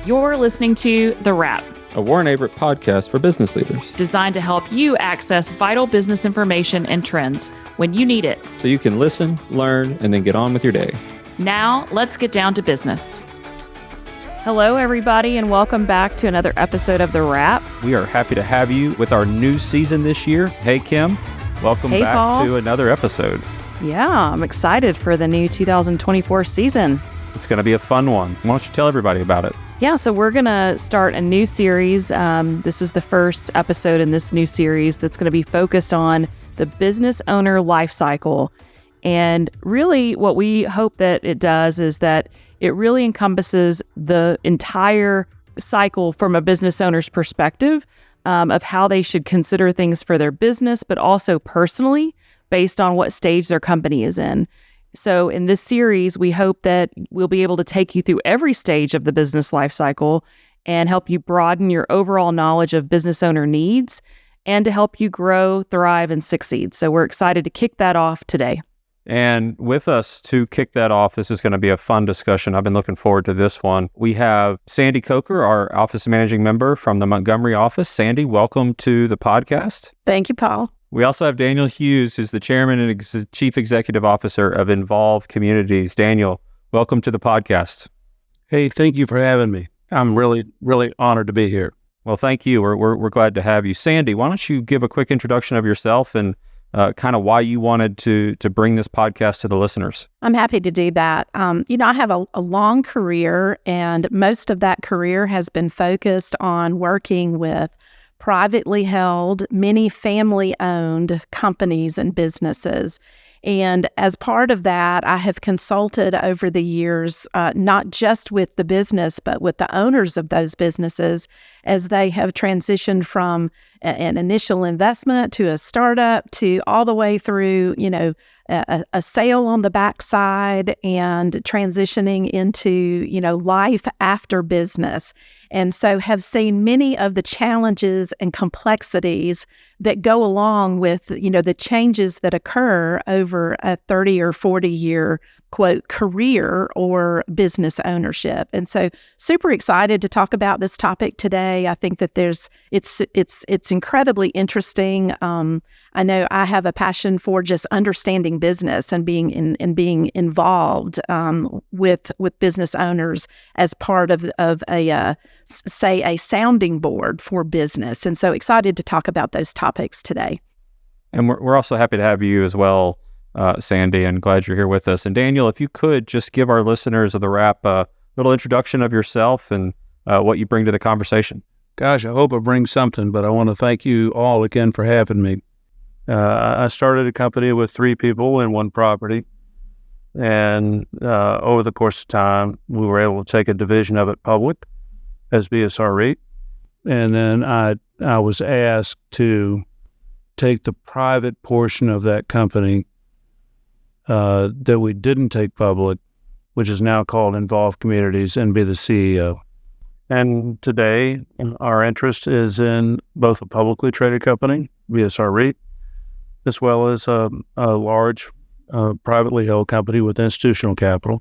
You're listening to The Wrap, a Warren Averett podcast for business leaders, designed to help you access vital business information and trends when you need it, so you can listen, learn, and then get on with your day. Now, let's get down to business. Hello, everybody, and welcome back to another episode of The Wrap. We are happy to have you with our new season this year. Hey, Kim, welcome back Paul. to another episode. Yeah, I'm excited for the new 2024 season. It's going to be a fun one. Why don't you tell everybody about it? Yeah, so we're going to start a new series. This is the first episode in this new series that's going to be focused on the business owner lifecycle. And really what we hope that it does is that it really encompasses the entire cycle from a business owner's perspective of how they should consider things for their business, but also personally based on what stage their company is in. So in this series, we hope that we'll be able to take you through every stage of the business life cycle and help you broaden your overall knowledge of business owner needs and to help you grow, thrive, and succeed. So we're excited to kick that off today. And with us to kick that off, this is going to be a fun discussion. I've been looking forward to this one. We have Sandy Coaker, our office managing member from the Montgomery office. Sandy, welcome to the podcast. Thank you, Paul. We also have Daniel Hughes, who's the chairman and chief executive officer of Envolve Communities. Daniel, welcome to the podcast. Hey, thank you for having me. I'm really, really honored to be here. Well, thank you. We're glad to have you. Sandy, why don't you give a quick introduction of yourself and kind of why you wanted to bring this podcast to the listeners? I'm happy to do that. I have a long career, and most of that career has been focused on working with privately held, many family-owned companies and businesses. And as part of that, I have consulted over the years, not just with the business, but with the owners of those businesses as they have transitioned from an initial investment to a startup to all the way through, a sale on the backside and transitioning into, life after business. And so have seen many of the challenges and complexities that go along with, the changes that occur over a 30 or 40 year, quote, career or business ownership. And so super excited to talk about this topic today. I think that it's incredibly interesting. I know I have a passion for just understanding business and being involved with business owners as part of a sounding board for business. And so excited to talk about those topics today. And we're also happy to have you as well, Sandy, and glad you're here with us. And Daniel, if you could just give our listeners of The Wrap a little introduction of yourself and what you bring to the conversation. Gosh, I hope I bring something, but I want to thank you all again for having me. I started a company with 3 people and 1 property. And over the course of time, we were able to take a division of it public as BSR REIT. And then I was asked to take the private portion of that company that we didn't take public, which is now called Envolve Communities, and be the CEO. And today, our interest is in both a publicly traded company, BSR REIT, as well as a large privately held company with institutional capital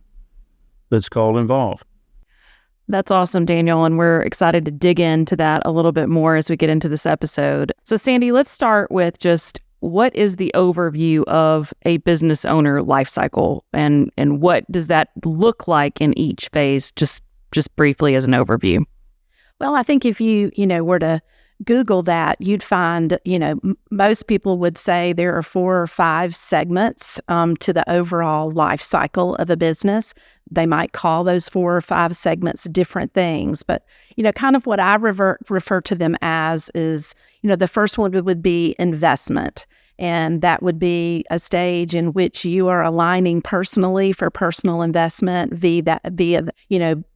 that's called Envolve. That's awesome, Daniel, and we're excited to dig into that a little bit more as we get into this episode. So, Sandy, let's start with just what is the overview of a business owner lifecycle, and what does that look like in each phase, just briefly as an overview? Well, I think if you were to Google that, you'd find, most people would say there are 4 or 5 segments to the overall life cycle of a business. They might call those 4 or 5 segments different things, but, kind of what I refer to them as is, the first one would be investment. And that would be a stage in which you are aligning personally for personal investment via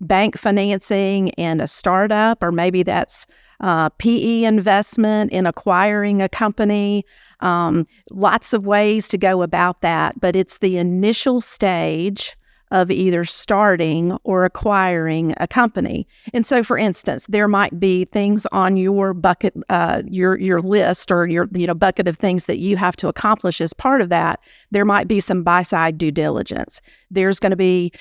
bank financing and a startup, or maybe that's PE investment in acquiring a company. Lots of ways to go about that, but it's the initial stage of either starting or acquiring a company. And so, for instance, there might be things on your bucket, your list, or your bucket of things that you have to accomplish as part of that. There might be some buy-side due diligence. There's going to be,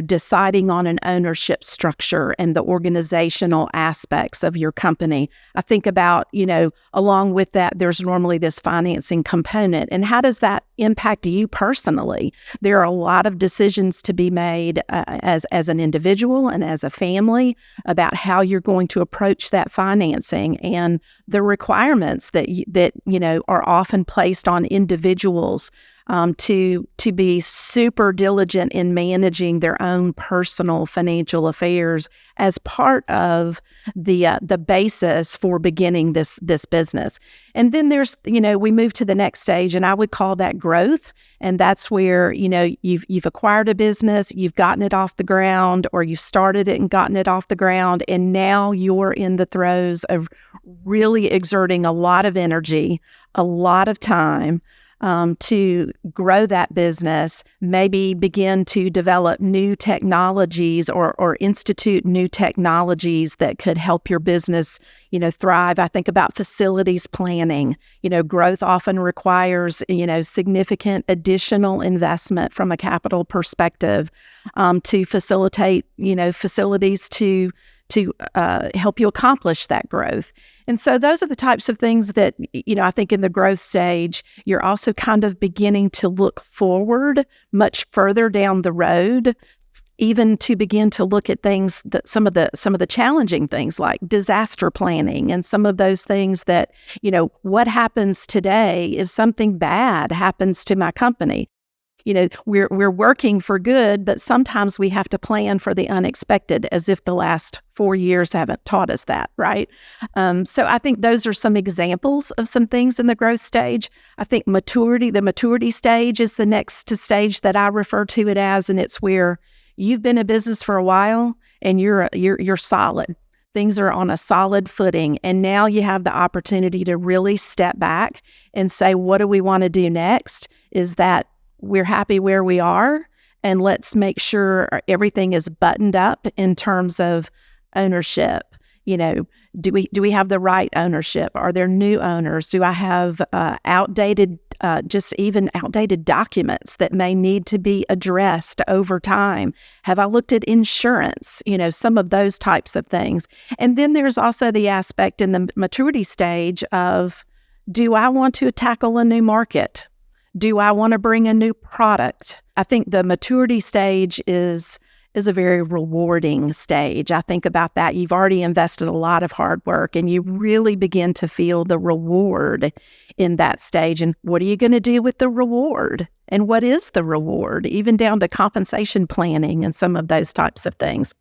deciding on an ownership structure and the organizational aspects of your company. I think about, along with that, there's normally this financing component. And how does that impact you personally? There are a lot of decisions to be made as an individual and as a family about how you're going to approach that financing, and the requirements that are often placed on individuals to be super diligent in managing their own personal financial affairs as part of the basis for beginning this business. And then there's, we move to the next stage, and I would call that growth. And that's where, you've acquired a business, you've gotten it off the ground, or you've started it and gotten it off the ground, and now you're in the throes of really exerting a lot of energy, a lot of time, to grow that business, maybe begin to develop new technologies or institute new technologies that could help your business, thrive. I think about facilities planning. Growth often requires, significant additional investment from a capital perspective, to facilitate, facilities to help you accomplish that growth. And so those are the types of things that, I think in the growth stage, you're also kind of beginning to look forward much further down the road, even to begin to look at things that some of the challenging things like disaster planning and some of those things that, what happens today if something bad happens to my company? We're working for good, but sometimes we have to plan for the unexpected, as if the last 4 years haven't taught us that, right? So I think those are some examples of some things in the growth stage. I think the maturity stage is the next stage that I refer to it as, and it's where you've been in business for a while and you're solid. Things are on a solid footing, and now you have the opportunity to really step back and say, what do we want to do next? Is that we're happy where we are, and let's make sure everything is buttoned up in terms of ownership. Do we have the right ownership? Are there new owners? Do I have outdated documents that may need to be addressed over time? Have I looked at insurance? Some of those types of things. And then there's also the aspect in the maturity stage of, do I want to tackle a new market? Do I want to bring a new product? I think the maturity stage is a very rewarding stage. I think about that. You've already invested a lot of hard work, and you really begin to feel the reward in that stage. And what are you going to do with the reward? And what is the reward? Even down to compensation planning and some of those types of things.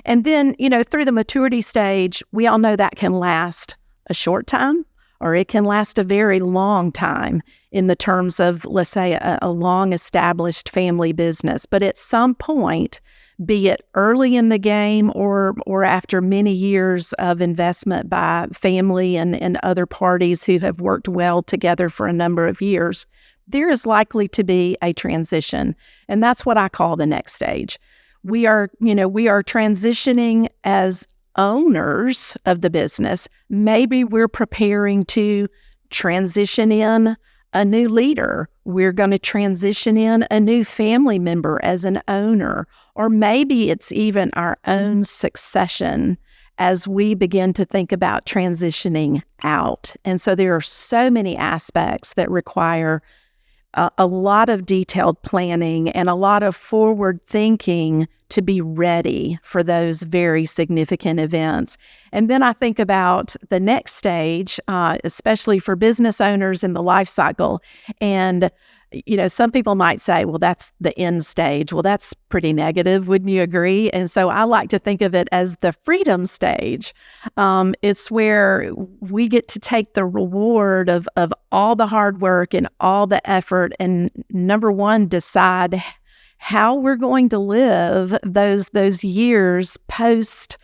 And then, through the maturity stage, we all know that can last a short time, or it can last a very long time in the terms of, let's say, a long-established family business. But at some point, be it early in the game or after many years of investment by family and other parties who have worked well together for a number of years, there is likely to be a transition. And that's what I call the next stage. We are transitioning as owners of the business. Maybe we're preparing to transition in a new leader. We're going to transition in a new family member as an owner, or maybe it's even our own succession as we begin to think about transitioning out. And so there are so many aspects that require a lot of detailed planning and a lot of forward thinking to be ready for those very significant events. And then I think about the next stage, especially for business owners in the life cycle. And some people might say, well, that's the end stage. Well, that's pretty negative. Wouldn't you agree? And so I like to think of it as the freedom stage. It's where we get to take the reward of all the hard work and all the effort, and number one, decide how we're going to live those years post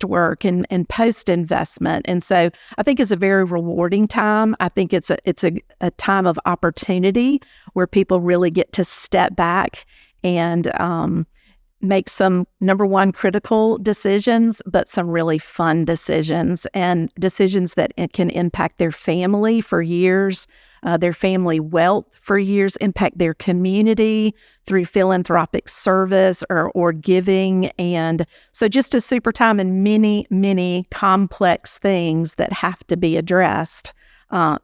work and post investment. And so I think it's a very rewarding time. I think it's a time of opportunity where people really get to step back and make some, number one, critical decisions, but some really fun decisions, and decisions that it can impact their family for years, their family wealth for years, impact their community through philanthropic service or giving. And so just a super time and many, many complex things that have to be addressed,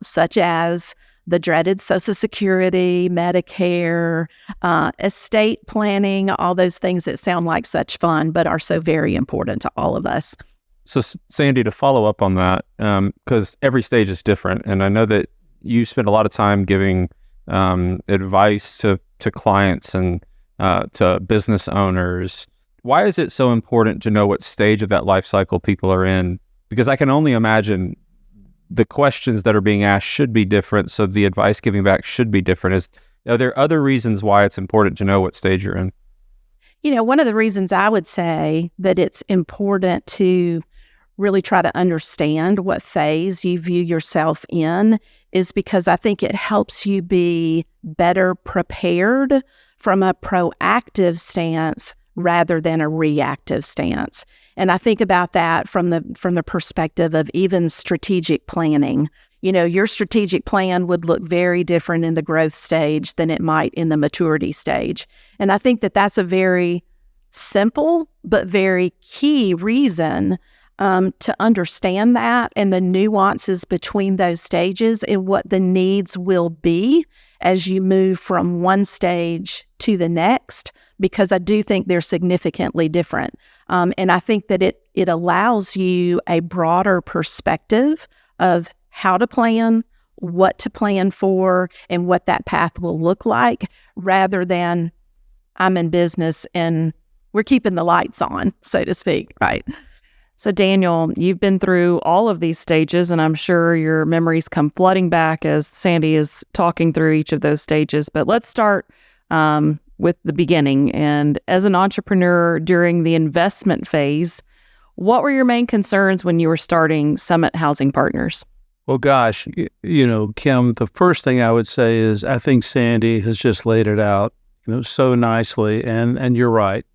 such as the dreaded Social Security, Medicare, estate planning, all those things that sound like such fun, but are so very important to all of us. So, Sandy, to follow up on that, because every stage is different, and I know that you spend a lot of time giving advice to clients and to business owners. Why is it so important to know what stage of that life cycle people are in? Because I can only imagine the questions that are being asked should be different, so the advice giving back should be different. Are there other reasons why it's important to know what stage you're in? One of the reasons I would say that it's important to really try to understand what phase you view yourself in is because I think it helps you be better prepared from a proactive stance rather than a reactive stance. And I think about that from the perspective of even strategic planning. Your strategic plan would look very different in the growth stage than it might in the maturity stage. And I think that that's a very simple but very key reason to understand that and the nuances between those stages and what the needs will be as you move from one stage to the next, because I do think they're significantly different. And I think that it allows you a broader perspective of how to plan, what to plan for, and what that path will look like, rather than I'm in business and we're keeping the lights on, so to speak, right? So Daniel, you've been through all of these stages, and I'm sure your memories come flooding back as Sandy is talking through each of those stages. But let's start with the beginning. And as an entrepreneur during the investment phase, what were your main concerns when you were starting Summit Housing Partners? Well, gosh, Kim, the first thing I would say is I think Sandy has just laid it out, so nicely. And you're right.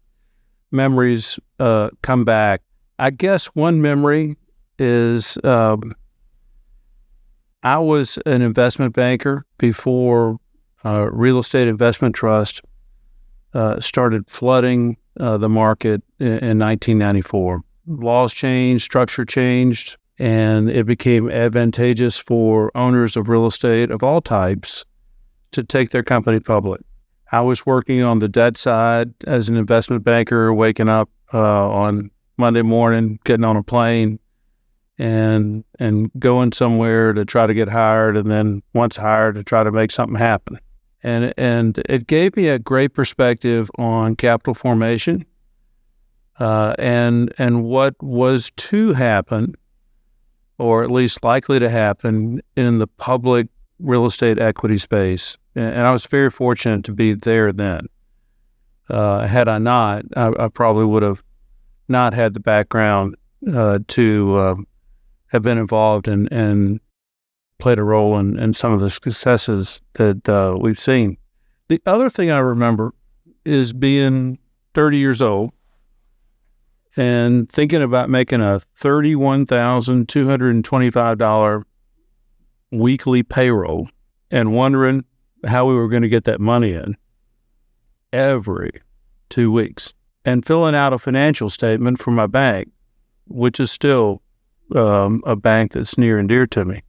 Memories come back. I guess one memory is I was an investment banker before real estate investment trust started flooding the market in 1994. Laws changed, structure changed, and it became advantageous for owners of real estate of all types to take their company public. I was working on the debt side as an investment banker, waking up on Monday morning, getting on a plane and going somewhere to try to get hired, and then once hired to try to make something happen. And it gave me a great perspective on capital formation and what was to happen, or at least likely to happen, in the public real estate equity space. And I was very fortunate to be there then. Had I not, I probably would have not had the background to have been involved and played a role in some of the successes that we've seen. The other thing I remember is being 30 years old and thinking about making a $31,225 weekly payroll and wondering how we were going to get that money in every 2 weeks, and filling out a financial statement for my bank, which is still a bank that's near and dear to me,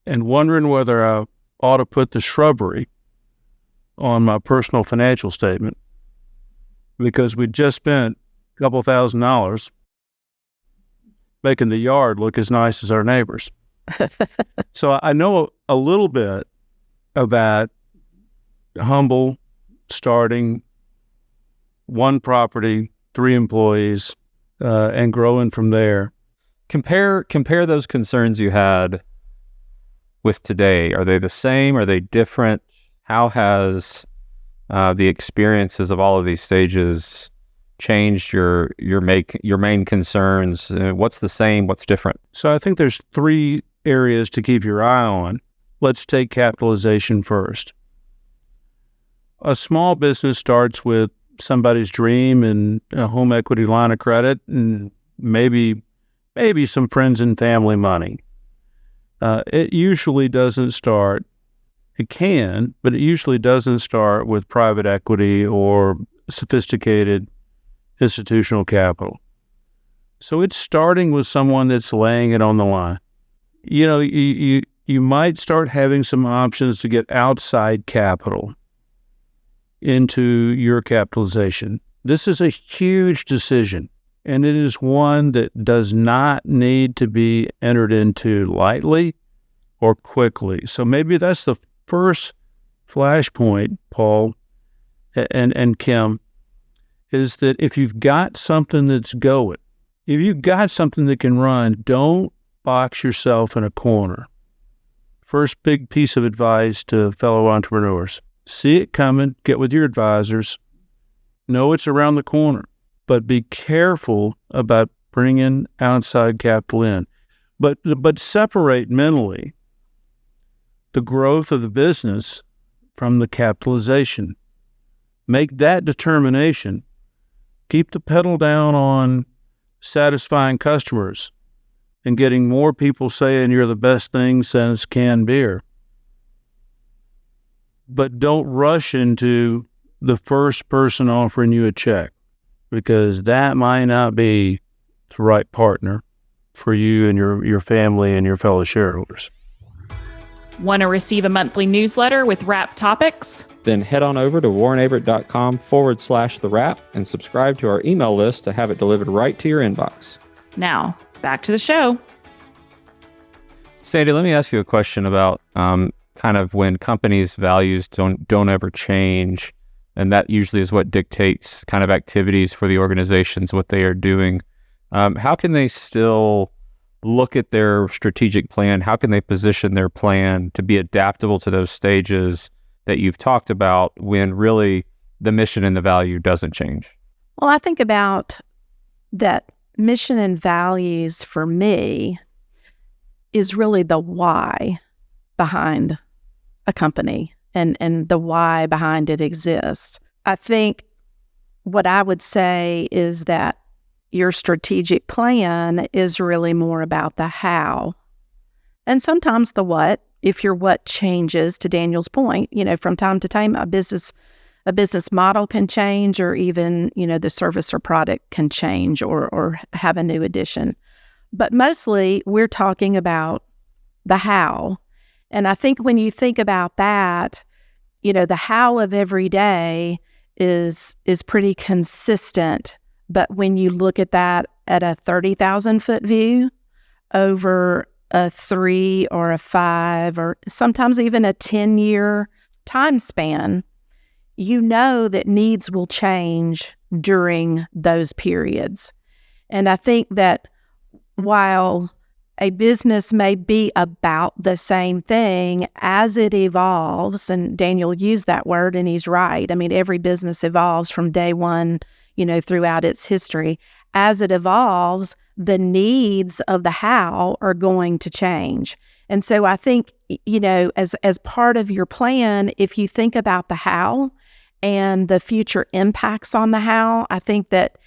and wondering whether I ought to put the shrubbery on my personal financial statement, because we just spent a couple $1,000 making the yard look as nice as our neighbors. So I know a little bit about humble starting, one property, 3 employees, and growing from there. Compare those concerns you had with today. Are they the same? Are they different? How has the experiences of all of these stages changed your main concerns? What's the same? What's different? So I think there's 3 areas to keep your eye on. Let's take capitalization first. a small business starts with somebody's dream and a home equity line of credit and maybe some friends and family money. It usually doesn't start. It can, but it usually doesn't start with private equity or sophisticated institutional capital. So it's starting with someone that's laying it on the line. You know, you might start having some options to get outside capital into your capitalization. This is a huge decision, and it is one that does not need to be entered into lightly or quickly. So maybe that's the first flashpoint, Paul and Kim, is that if you've got something that's going, if you've got something that can run, don't box yourself in a corner. First big piece of advice to fellow entrepreneurs: see it coming, get with your advisors, know it's around the corner, but be careful about bringing outside capital in. But separate mentally the growth of the business from the capitalization. Make that determination. Keep the pedal down on satisfying customers and getting more people saying you're the best thing since canned beer. But don't rush into the first person offering you a check, because that might not be the right partner for you and your family and your fellow shareholders. Want to receive a monthly newsletter with wrap topics? Then head on over to warrenabert.com/the wrap and subscribe to our email list to have it delivered right to your inbox. Now, back to the show. Sandy, let me ask you a question about kind of when companies' values don't ever change, and that usually is what dictates kind of activities for the organizations, what they are doing. How can they still look at their strategic plan? How can they position their plan to be adaptable to those stages that you've talked about when really the mission and the value doesn't change? Well, I think about that mission and values for me is really the why behind a company and the why behind it exists. I think what I would say is that your strategic plan is really more about the how, and sometimes the what. If your what changes, to Daniel's point, from time to time, a business model can change, or even, the service or product can change or have a new addition. But mostly we're talking about the how. And I think when you think about that, the how of every day is pretty consistent. But when you look at that at a 30,000 foot view over a 3 or a 5 or sometimes even a 10-year time span, that needs will change during those periods. And I think that while a business may be about the same thing as it evolves, and Daniel used that word and he's right. I mean, every business evolves from day one, throughout its history. As it evolves, the needs of the how are going to change. And so I think, as part of your plan, if you think about the how and the future impacts on the how, I think that,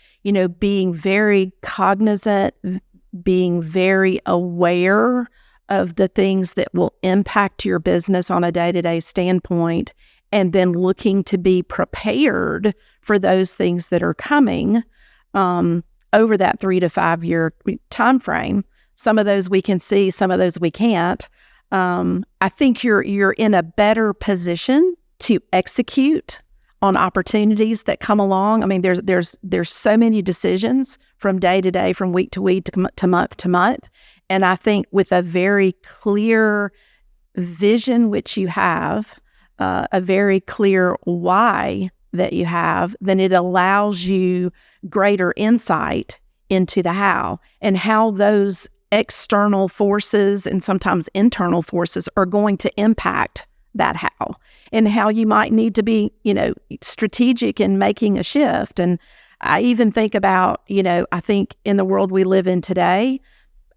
being very cognizant, being very aware of the things that will impact your business on a day-to-day standpoint, and then looking to be prepared for those things that are coming over that 3 to 5 year time frame. Some of those we can see, some of those we can't. I think you're in a better position to execute on opportunities that come along. I mean, there's so many decisions from day to day, from week to week, to month to month. And I think with a very clear vision, which you have, a very clear why that you have, then it allows you greater insight into the how and how those external forces and sometimes internal forces are going to impact that how, and how you might need to be, strategic in making a shift. And I even think about, I think in the world we live in today,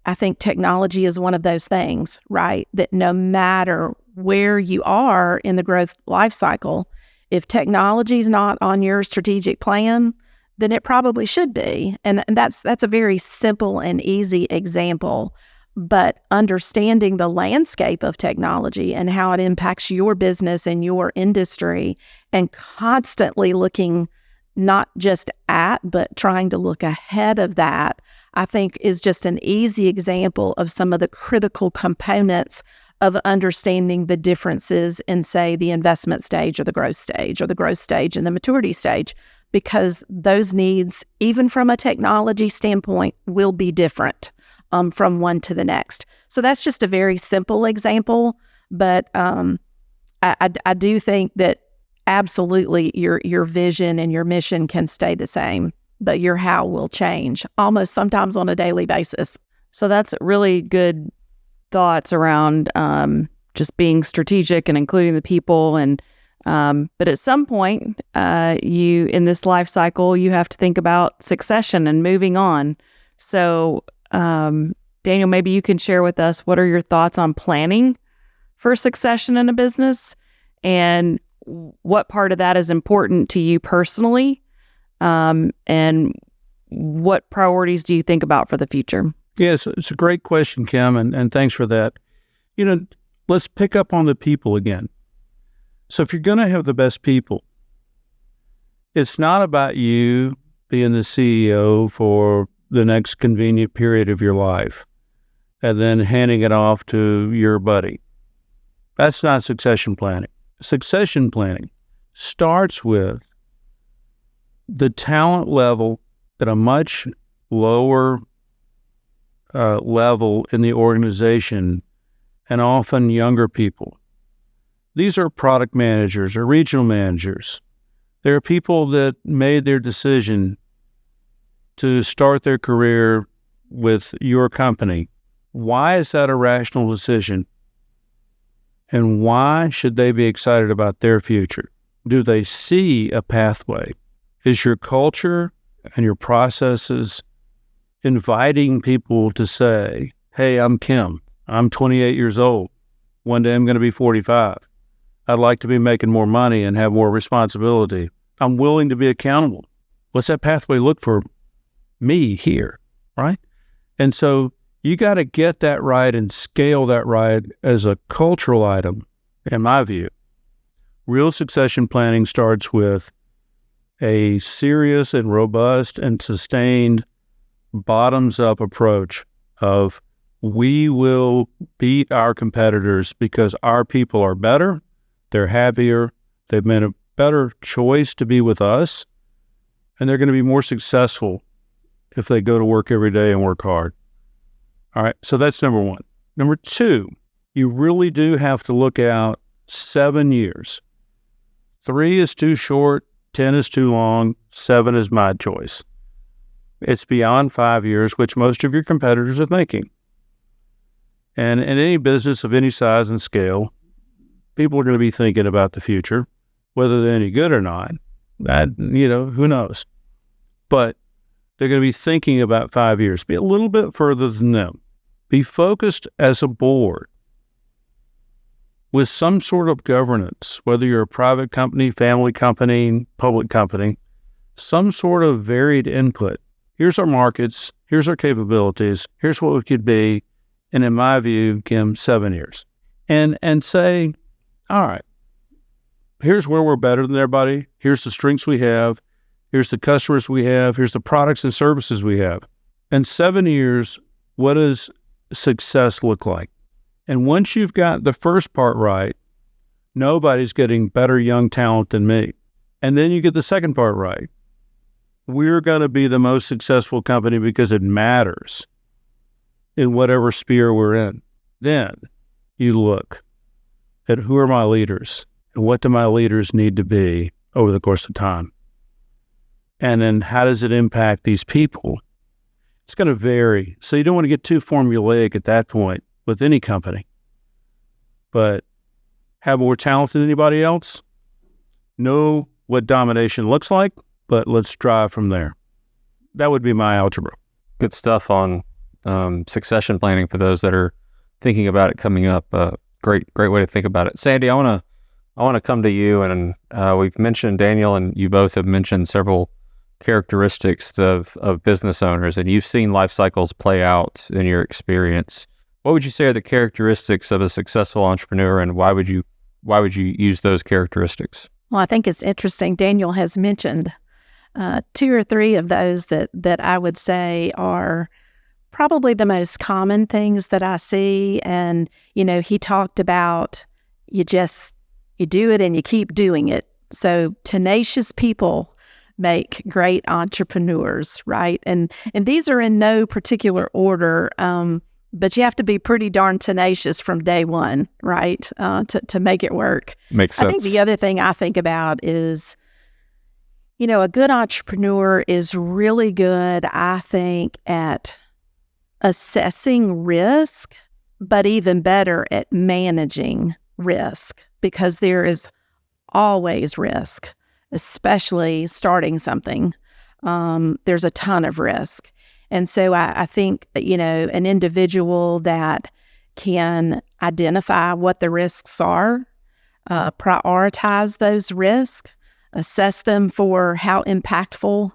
I think technology is one of those things, right? That no matter where you are in the growth life cycle, If technology is not on your strategic plan, then it probably should be. And that's a very simple and easy example. But understanding the landscape of technology and how it impacts your business and your industry, and constantly looking not just at, but trying to look ahead of that, I think is just an easy example of some of the critical components of understanding the differences in, say, the investment stage or the growth stage, or the growth stage and the maturity stage, because those needs, even from a technology standpoint, will be different from one to the next. So that's just a very simple example, but I do think that absolutely your vision and your mission can stay the same, but your how will change almost sometimes on a daily basis. So that's really good thoughts around just being strategic and including the people. And but at some point, you in this life cycle, you have to think about succession and moving on. So Daniel, maybe you can share with us, what are your thoughts on planning for succession in a business, and what part of that is important to you personally, and what priorities do you think about for the future? Yes, it's a great question, Kim, and thanks for that. Let's pick up on the people again. So if you're going to have the best people, it's not about you being the CEO for the next convenient period of your life and then handing it off to your buddy. That's not succession planning. Succession planning starts with the talent level at a much lower level in the organization, and often younger people. These are product managers or regional managers. There are people that made their decision to start their career with your company. Why is that a rational decision? And why should they be excited about their future? Do they see a pathway? Is your culture and your processes inviting people to say, hey, I'm Kim. I'm 28 years old. One day I'm going to be 45. I'd like to be making more money and have more responsibility. I'm willing to be accountable. What's that pathway look for me here, right? And so you got to get that right and scale that right as a cultural item, in my view. Real succession planning starts with a serious and robust and sustained bottoms-up approach of, we will beat our competitors because our people are better, they're happier, they've made a better choice to be with us, and they're going to be more successful if they go to work every day and work hard. All right, so that's number one. Number two, you really do have to look out 7 years. 3 is too short, 10 is too long, 7 is my choice. It's beyond 5 years, which most of your competitors are thinking. And in any business of any size and scale, people are going to be thinking about the future, whether they're any good or not. That, who knows? But they're going to be thinking about 5 years. Be a little bit further than them. Be focused as a board with some sort of governance, whether you're a private company, family company, public company, some sort of varied input. Here's our markets. Here's our capabilities. Here's what we could be. And in my view, Kim, 7 years. And say, all right, here's where we're better than everybody. Here's the strengths we have. Here's the customers we have. Here's the products and services we have. In 7 years, what does success look like? And once you've got the first part right, nobody's getting better young talent than me. And then you get the second part right. We're going to be the most successful company because it matters in whatever sphere we're in. Then you look at, who are my leaders and what do my leaders need to be over the course of time? And then how does it impact these people? It's going to vary. So you don't want to get too formulaic at that point with any company. But have more talent than anybody else? Know what domination looks like, but let's drive from there. That would be my algebra. Good stuff on succession planning for those that are thinking about it coming up. Great way to think about it. Sandy, I want I want to come to you, and we've mentioned, Daniel, and you both have mentioned several characteristics of business owners, and you've seen life cycles play out in your experience. What would you say are the characteristics of a successful entrepreneur, and why would you use those characteristics? Well, I think it's interesting. Daniel has mentioned 2 or 3 of those that I would say are probably the most common things that I see. And, he talked about you do it and you keep doing it. So tenacious people make great entrepreneurs, right? And these are in no particular order, but you have to be pretty darn tenacious from day one, right, to make it work. Makes sense. I think the other thing I think about is, a good entrepreneur is really good, I think, at assessing risk, but even better at managing risk, because there is always risk, especially starting something. There's a ton of risk. And so I think, an individual that can identify what the risks are, prioritize those risks, assess them for how impactful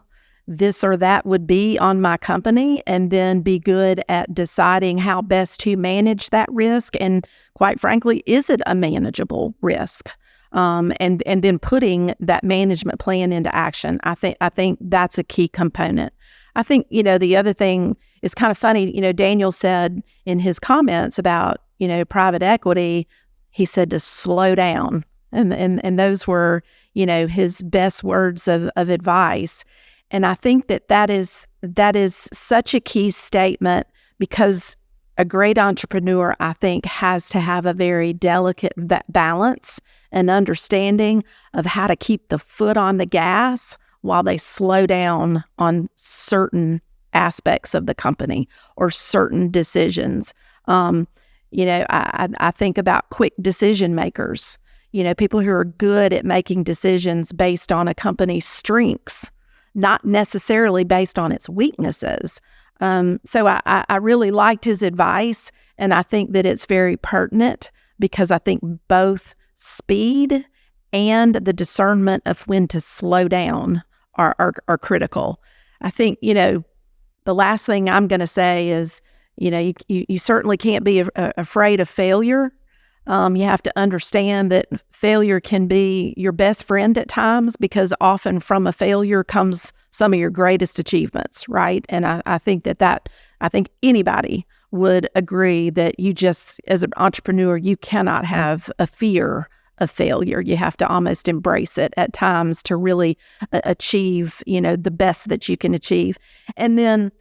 this or that would be on my company, and then be good at deciding how best to manage that risk. And quite frankly, is it a manageable risk? And then putting that management plan into action. I think that's a key component. I think, the other thing is kind of funny. Daniel said in his comments about, private equity, he said to slow down. And those were, his best words of advice. And I think that is such a key statement, because a great entrepreneur, I think, has to have a very delicate balance and understanding of how to keep the foot on the gas while they slow down on certain aspects of the company or certain decisions. I think about quick decision makers, people who are good at making decisions based on a company's strengths, not necessarily based on its weaknesses. So I really liked his advice, and I think that it's very pertinent, because I think both speed and the discernment of when to slow down are critical. I think, the last thing I'm going to say is, you certainly can't be afraid of failure. You have to understand that failure can be your best friend at times, because often from a failure comes some of your greatest achievements, right? And I think I think anybody would agree that you just, as an entrepreneur, you cannot have a fear of failure. You have to almost embrace it at times to really achieve, the best that you can achieve. And then,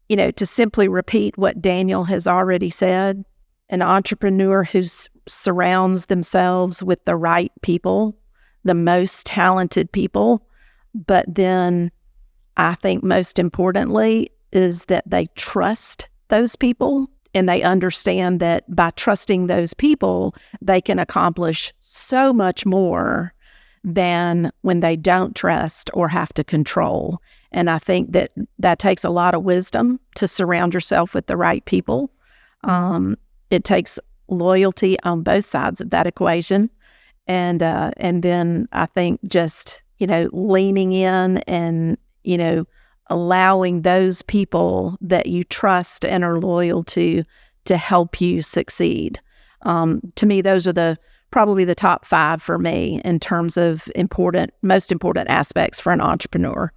to simply repeat what Daniel has already said, an entrepreneur who surrounds themselves with the right people, the most talented people, but then I think most importantly is that they trust those people, and they understand that by trusting those people, they can accomplish so much more than when they don't trust or have to control. And I think that takes a lot of wisdom to surround yourself with the right people. It takes loyalty on both sides of that equation. And then I think just, leaning in and, allowing those people that you trust and are loyal to help you succeed. To me, those are probably the top 5 for me in terms of most important aspects for an entrepreneur.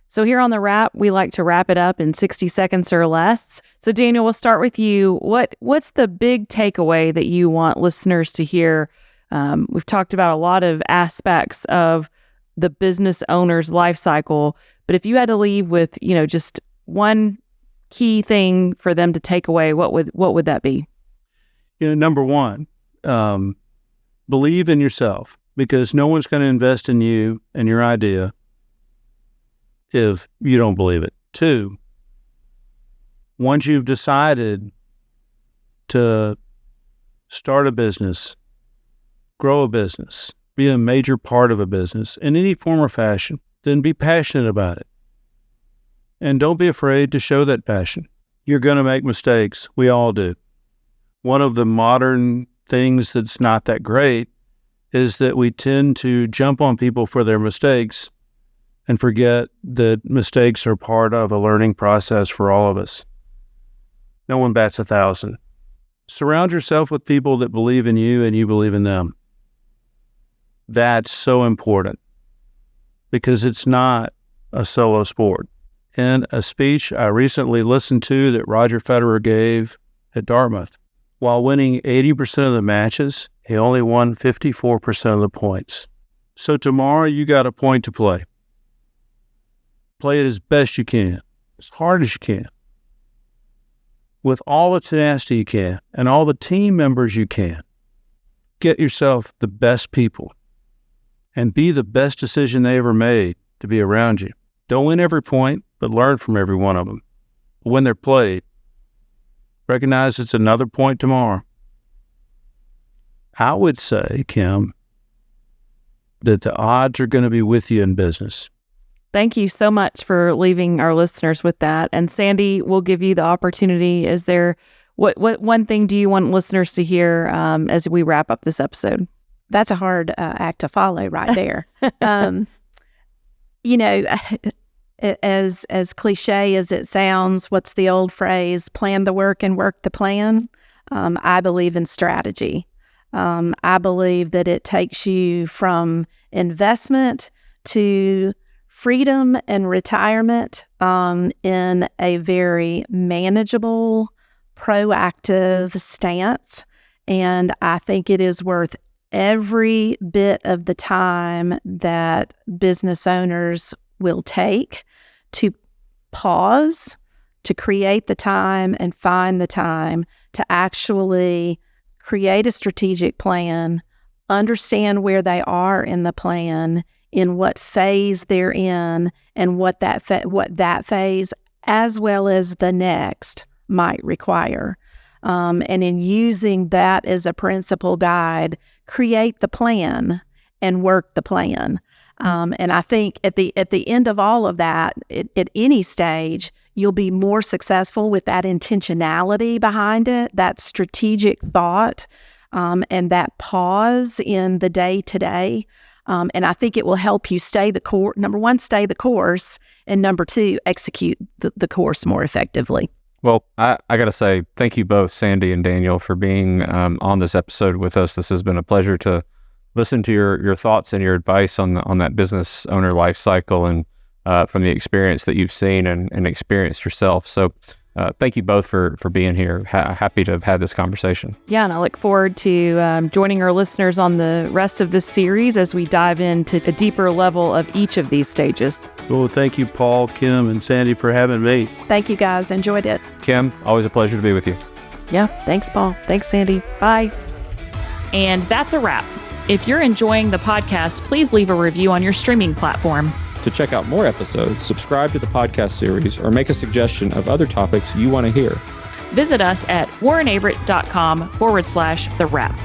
So here on The Wrap, we like to wrap it up in 60 seconds or less. So Daniel, we'll start with you. What's the big takeaway that you want listeners to hear? We've talked about a lot of aspects of the business owner's life cycle, but if you had to leave with, just one key thing for them to take away, what would that be? Number one, believe in yourself, because no one's going to invest in you and your idea if you don't believe it. 2, once you've decided to start a business, grow a business, be a major part of a business in any form or fashion, then be passionate about it. And don't be afraid to show that passion. You're going to make mistakes. We all do. One of the modern things that's not that great is that we tend to jump on people for their mistakes and forget that mistakes are part of a learning process for all of us. No one bats 1,000. Surround yourself with people that believe in you and you believe in them. That's so important because it's not a solo sport. In a speech I recently listened to that Roger Federer gave at Dartmouth, while winning 80% of the matches, he only won 54% of the points. So tomorrow you got a point to play. Play it as best you can, as hard as you can, with all the tenacity you can, and all the team members you can. Get yourself the best people, and be the best decision they ever made to be around you. Don't win every point, but learn from every one of them. When they're played, recognize it's another point tomorrow. I would say, Kim, that the odds are going to be with you in business. Thank you so much for leaving our listeners with that. And Sandy, we'll give you the opportunity. Is there, what one thing do you want listeners to hear as we wrap up this episode? That's a hard act to follow right there. You know, as cliche as it sounds, what's the old phrase? Plan the work and work the plan. I believe in strategy. I believe that it takes you from investment to freedom and retirement in a very manageable, proactive stance. And I think it is worth every bit of the time that business owners will take to pause, to create the time and find the time to actually create a strategic plan, understand where they are in the plan, in what phase they're in, and what that phase, as well as the next, might require. And in using that as a principal guide, create the plan and work the plan. And I think at the end of all of that, at any stage, you'll be more successful with that intentionality behind it, that strategic thought, and that pause in the day-to-day. And I think it will help you stay the course. Number one, stay the course. And number two, execute the course more effectively. Well, I got to say, thank you both, Sandy and Daniel, for being on this episode with us. This has been a pleasure to listen to your thoughts and your advice on that business owner life cycle and from the experience that you've seen and experienced yourself. So thank you both for being here. Happy to have had this conversation. Yeah, and I look forward to joining our listeners on the rest of this series as we dive into a deeper level of each of these stages. Well, thank you, Paul, Kim, and Sandy for having me. Thank you, guys. Enjoyed it. Kim, always a pleasure to be with you. Yeah, thanks, Paul. Thanks, Sandy. Bye. And that's a wrap. If you're enjoying the podcast, please leave a review on your streaming platform. To check out more episodes, subscribe to the podcast series, or make a suggestion of other topics you want to hear. Visit us at warrenaverett.com/the wrap.